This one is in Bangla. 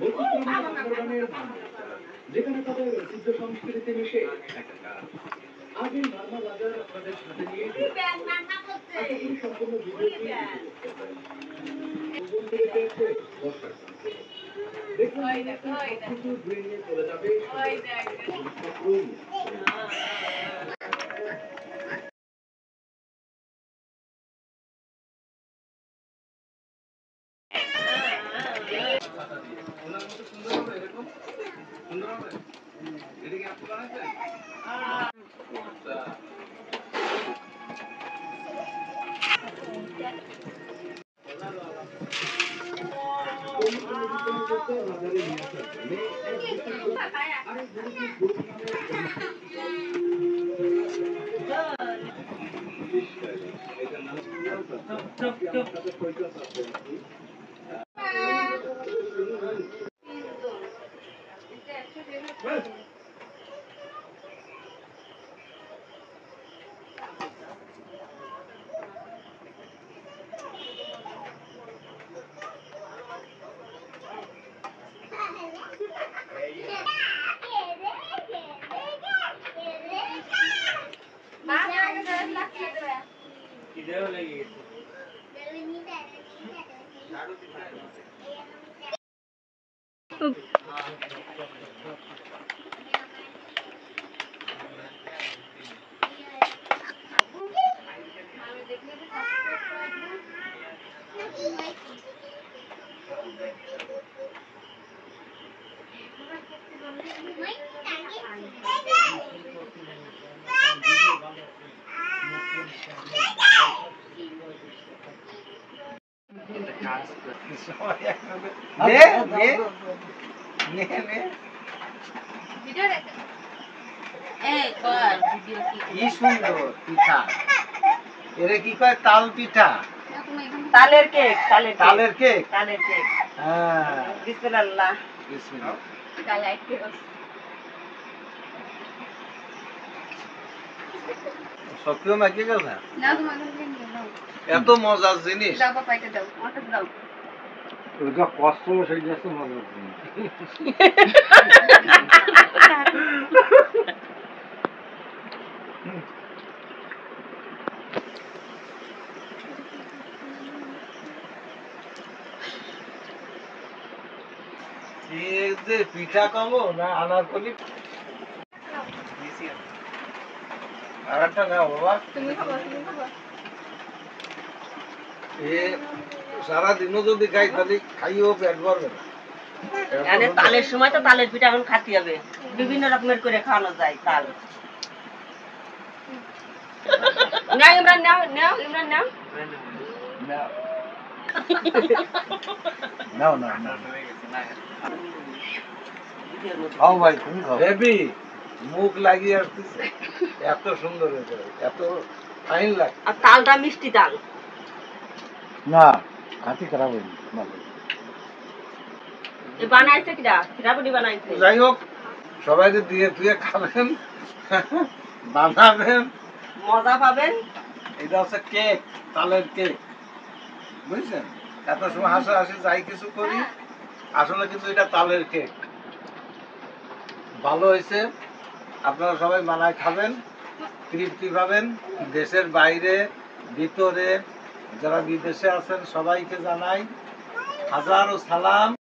বৈচিত্র্যময় বান্দরবানের মানুষ যেখানে তাদের ঐতিহ্য সংস্কৃতিতে মিশে একাকার। আজ এই মারমা বাজার আপনাদের সাথে নিয়ে আশা করি সম্পূর্ণ ভিডিওটি উপভোগ করবেন। সুন্দর করে পেয়েছে বর্ষার প্রান্তে। দেখুন সবকিছু ধুয়ে নিয়ে চলে যাবে জিনিসপত্র। তাল পিঠা, তালের কেক, তালের কেক, তালের কেক। হ্যাঁ বিসমিল্লাহ। বিসমিল্লাহ। সক্রিয় মাখিয়ে গেল না এত মজার জিনিস ওইটা কষ্ট সেই যাচ্ছে মজার জিনিস যে পিঠা কমো না আনারকলি আর একটা না বাবা সারাদিনও যদি খাই তাহলে খাইও পেট ভরবে না। তালের সময় তো তালের পিঠা এখন খাতে হবে, বিভিন্ন রকমের করে খাওয়ানো যায় তাল। নাও ইমরান, নাও নাও ইমরান, নাও নাও না না খাও ভাই, তুমি খাও। হেবি মুখ লাগিয়ে আসতেছে, এত সুন্দর হয়েছে, এত ফাইন লাগে। আর তালটা মিষ্টি তাল না খাতি খারাপ হয়নি, বানাইছে কিরা, খিরাপুরি বানাইছে। যাই হোক সবাইকে দিয়ে তুই খাবেন, বানাবেন, মজা পাবেন। এটা হচ্ছে কেক, তালের কেক, বুঝছেন? এত সময় হাসাহাসি যাই কিছু করি, আসলে কিন্তু এটা তালের কেক। ভালো হয়েছে, আপনারা সবাই বানায় খাবেন, তৃপ্তি পাবেন। দেশের বাইরে ভিতরে যারা বিদেশে আছেন সবাইকে জানাই হাজারো সালাম।